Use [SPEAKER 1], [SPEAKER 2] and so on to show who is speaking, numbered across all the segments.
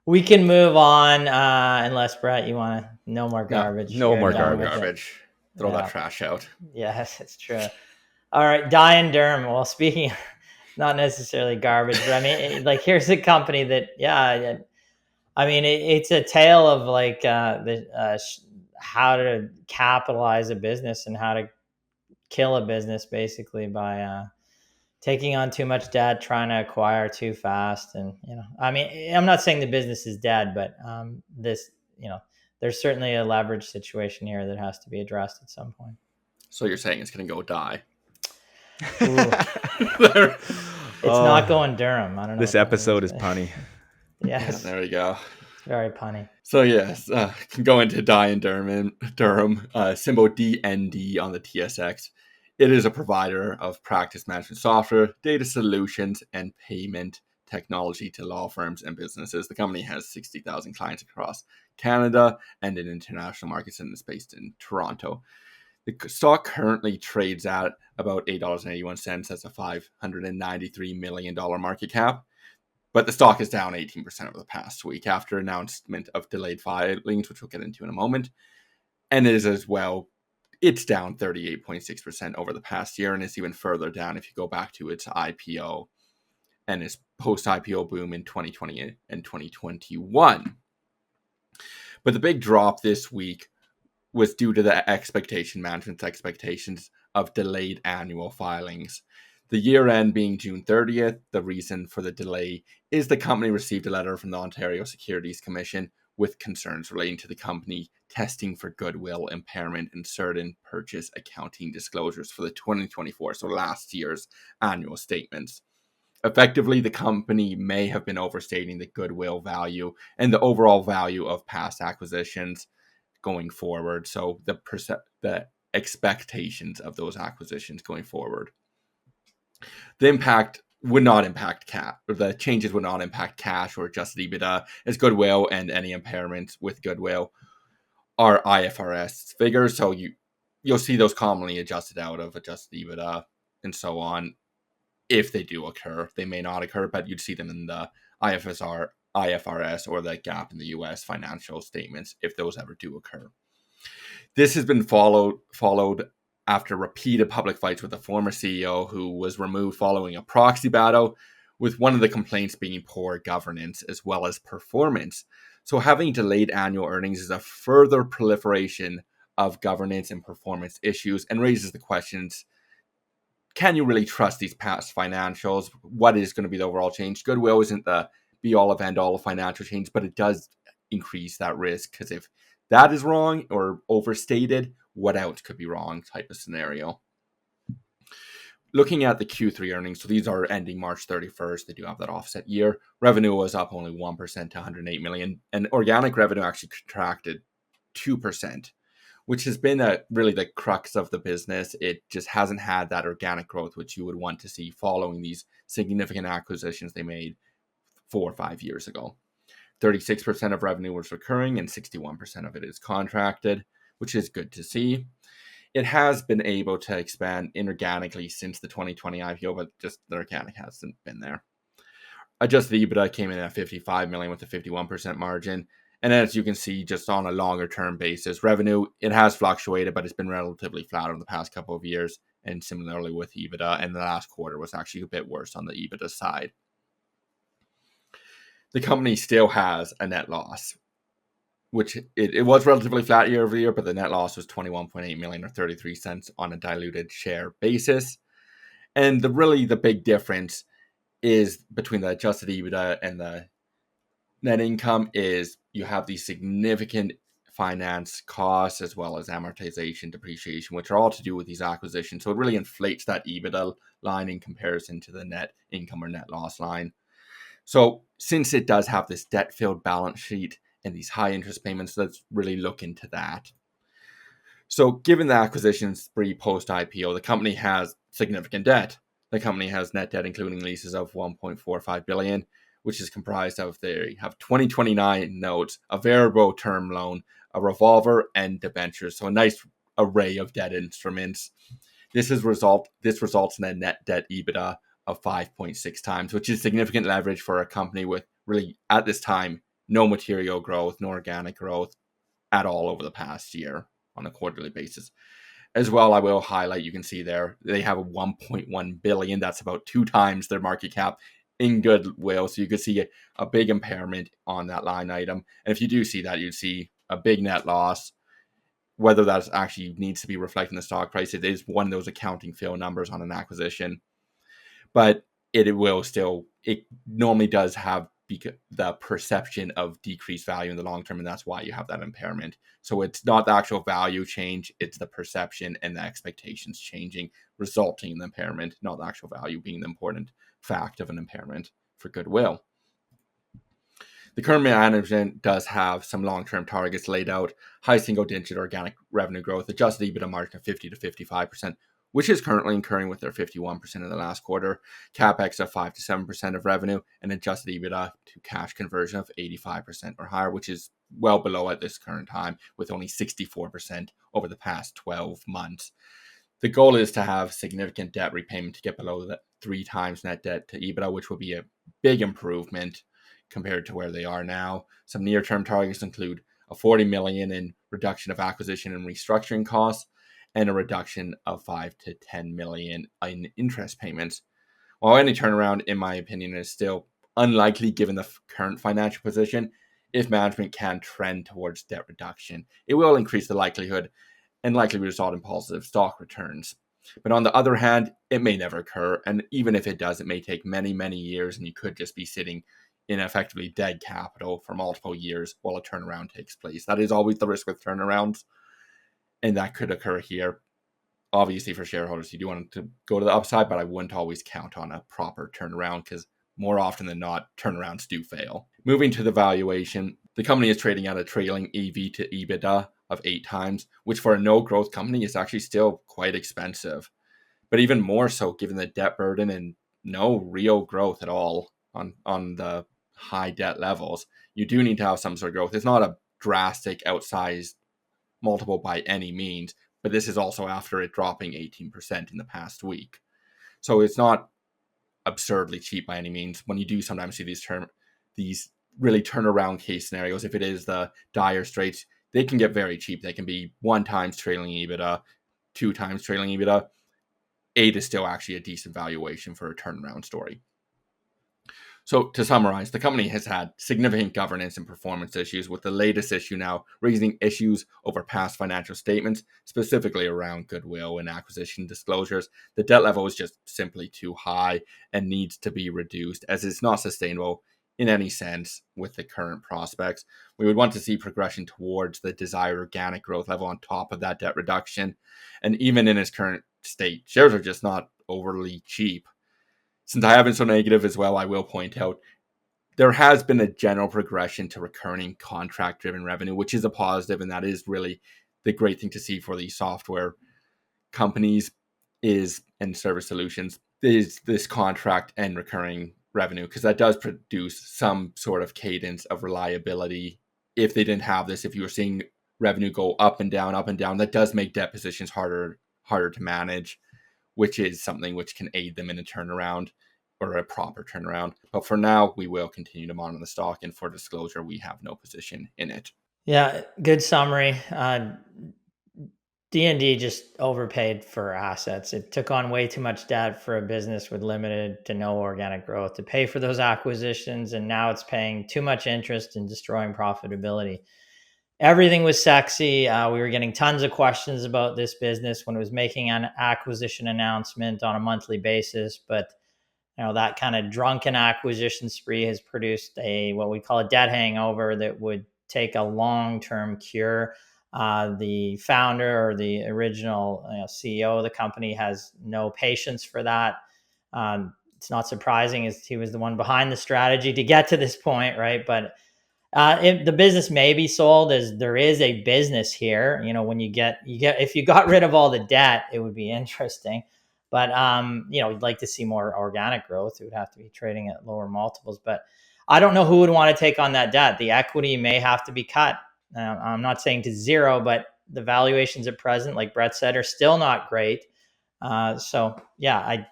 [SPEAKER 1] We can move on, unless Brett, you want to no more
[SPEAKER 2] No,
[SPEAKER 1] garbage.
[SPEAKER 2] no
[SPEAKER 1] You're
[SPEAKER 2] more
[SPEAKER 1] done with it.
[SPEAKER 2] garbage. Throw that trash out.
[SPEAKER 1] Yes, it's true. All right, Dye Durham. Well, speaking, not necessarily garbage, but I mean, like, here's a company that, I mean, it's a tale of like how to capitalize a business and how to kill a business, basically, by taking on too much debt, trying to acquire too fast. And, I mean, I'm not saying the business is dead, but this, there's certainly a leverage situation here that has to be addressed at some point.
[SPEAKER 2] So you're saying it's going to go die?
[SPEAKER 1] It's not going Durham. I don't know.
[SPEAKER 2] This episode is punny.
[SPEAKER 1] Yes.
[SPEAKER 2] Yeah, there we go.
[SPEAKER 1] It's very punny.
[SPEAKER 2] So yes, can go into Dye Durham, symbol DND on the TSX. It is a provider of practice management software, data solutions, and payment technology to law firms and businesses. The company has 60,000 clients across Canada and in international markets, and is based in Toronto. The stock currently trades at about $8.81. That's a $593 million market cap. But the stock is down 18% over the past week after announcement of delayed filings, which we'll get into in a moment. And it is as well, it's down 38.6% over the past year, and it's even further down if you go back to its IPO and its post-IPO boom in 2020 and 2021. But the big drop this week was due to the management's expectations of delayed annual filings. The year end being June 30th, the reason for the delay is the company received a letter from the Ontario Securities Commission with concerns relating to the company testing for goodwill impairment in certain purchase accounting disclosures for the 2024, so last year's annual statements. Effectively, the company may have been overstating the goodwill value and the overall value of past acquisitions going forward. So the expectations of those acquisitions going forward. The impact would not impact the changes would not impact cash or adjusted EBITDA, as goodwill and any impairments with goodwill are IFRS figures. So you'll see those commonly adjusted out of adjusted EBITDA and so on. If they do occur, they may not occur, but you'd see them in the IFRS or the GAAP in the US financial statements if those ever do occur. This has been followed after repeated public fights with the former CEO, who was removed following a proxy battle, with one of the complaints being poor governance as well as performance. So having delayed annual earnings is a further proliferation of governance and performance issues, and raises the questions: can you really trust these past financials? What is going to be the overall change? Goodwill isn't the be-all of end-all of financial change, but it does increase that risk, because if that is wrong or overstated, what else could be wrong type of scenario. Looking at the Q3 earnings, so these are ending March 31st. They do have that offset year. Revenue was up only 1% to $108 million, and organic revenue actually contracted 2%, which has been really the crux of the business. It just hasn't had that organic growth, which you would want to see following these significant acquisitions they made 4 or 5 years ago. 36% of revenue was recurring and 61% of it is contracted, which is good to see. It has been able to expand inorganically since the 2020 IPO, but just the organic hasn't been there. Adjusted EBITDA came in at $55 million with a 51% margin. And as you can see, just on a longer term basis, revenue, it has fluctuated, but it's been relatively flat over the past couple of years. And similarly with EBITDA, and the last quarter was actually a bit worse on the EBITDA side. The company still has a net loss, which it was relatively flat year over year, but the net loss was $21.8 million or 33 cents on a diluted share basis. And the big difference is between the adjusted EBITDA and the net income is you have these significant finance costs as well as amortization, depreciation, which are all to do with these acquisitions. So it really inflates that EBITDA line in comparison to the net income or net loss line. So since it does have this debt-filled balance sheet and these high interest payments, let's really look into that. So given the acquisition spree post-IPO, the company has significant debt. The company has net debt, including leases, of $1.45 billion, which is comprised of they have 2029 notes, a variable term loan, a revolver, and debentures. So a nice array of debt instruments. This results in a net debt EBITDA of 5.6 times, which is significant leverage for a company with really, at this time, no material growth, no organic growth at all over the past year on a quarterly basis. As well, I will highlight, you can see there, they have a 1.1 billion. That's about 2 times their market cap in goodwill. So you can see a big impairment on that line item. And if you do see that, you'd see a big net loss. Whether that actually needs to be reflected in the stock price, it is one of those accounting fail numbers on an acquisition. But it normally does have the perception of decreased value in the long term, and that's why you have that impairment. So it's not the actual value change, it's the perception and the expectations changing, resulting in the impairment, not the actual value being the important fact of an impairment for goodwill. The current management does have some long-term targets laid out: high single-digit organic revenue growth, adjusted EBITDA margin of 50 to 55%, which is currently incurring with their 51% in the last quarter, capex of 5 to 7% of revenue, and adjusted EBITDA to cash conversion of 85% or higher, which is well below at this current time, with only 64% over the past 12 months. The goal is to have significant debt repayment to get below the 3 times net debt to EBITDA, which will be a big improvement compared to where they are now. Some near-term targets include a 40 million in reduction of acquisition and restructuring costs, and a reduction of 5 to 10 million in interest payments. While any turnaround, in my opinion, is still unlikely given the current financial position, if management can trend towards debt reduction, it will increase the likelihood and likely result in positive stock returns. But on the other hand, it may never occur, and even if it does, it may take many, many years, and you could just be sitting in effectively dead capital for multiple years while a turnaround takes place. That is always the risk with turnarounds, and that could occur here. Obviously, for shareholders, you do want to go to the upside, but I wouldn't always count on a proper turnaround because more often than not, turnarounds do fail. Moving to the valuation, the company is trading at a trailing EV to EBITDA of 8 times, which for a no-growth company is actually still quite expensive. But even more so given the debt burden and no real growth at all on the high debt levels, you do need to have some sort of growth. It's not a drastic outsized multiple by any means, but this is also after it dropping 18% in the past week. So it's not absurdly cheap by any means. When you do sometimes see these really turnaround case scenarios, if it is the dire straits, they can get very cheap. They can be 1 times trailing EBITDA, 2 times trailing EBITDA. 8 is still actually a decent valuation for a turnaround story. So to summarize, the company has had significant governance and performance issues, with the latest issue now raising issues over past financial statements, specifically around goodwill and acquisition disclosures. The debt level is just simply too high and needs to be reduced, as it's not sustainable in any sense with the current prospects. We would want to see progression towards the desired organic growth level on top of that debt reduction. And even in its current state, shares are just not overly cheap. Since I have been so negative as well, I will point out there has been a general progression to recurring contract-driven revenue, which is a positive, and that is really the great thing to see for these software companies and service solutions is this contract and recurring revenue, because that does produce some sort of cadence of reliability. If they didn't have this, if you were seeing revenue go up and down, that does make debt positions harder to manage, which is something which can aid them in a turnaround or a proper turnaround. But for now, we will continue to monitor the stock, and for disclosure, we have no position in it.
[SPEAKER 1] Yeah, good summary. DND just overpaid for assets. It took on way too much debt for a business with limited to no organic growth to pay for those acquisitions, and now it's paying too much interest and destroying profitability. Everything was sexy. We were getting tons of questions about this business when it was making an acquisition announcement on a monthly basis, but that kind of drunken acquisition spree has produced what we call a debt hangover that would take a long-term cure. The founder or the original CEO of the company has no patience for that. It's not surprising, as he was the one behind the strategy to get to this point, right? But if the business may be sold, as there is a business here. When you get if you got rid of all the debt, it would be interesting. But you'd like to see more organic growth. It would have to be trading at lower multiples. But I don't know who would want to take on that debt. The equity may have to be cut. I'm not saying to zero, but the valuations at present, like Brett said, are still not great. So yeah,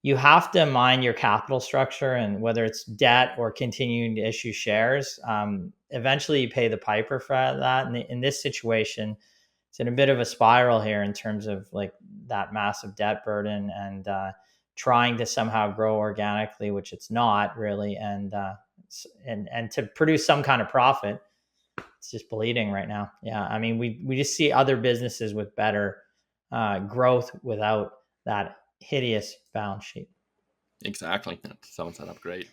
[SPEAKER 1] you have to mind your capital structure, and whether it's debt or continuing to issue shares, eventually you pay the piper for that. And in this situation, it's in a bit of a spiral here in terms of like that massive debt burden and trying to somehow grow organically, which it's not really, and to produce some kind of profit. It's just bleeding right now. Yeah, I mean, we just see other businesses with better growth without that hideous balance sheet.
[SPEAKER 2] Exactly. That sounds set up great.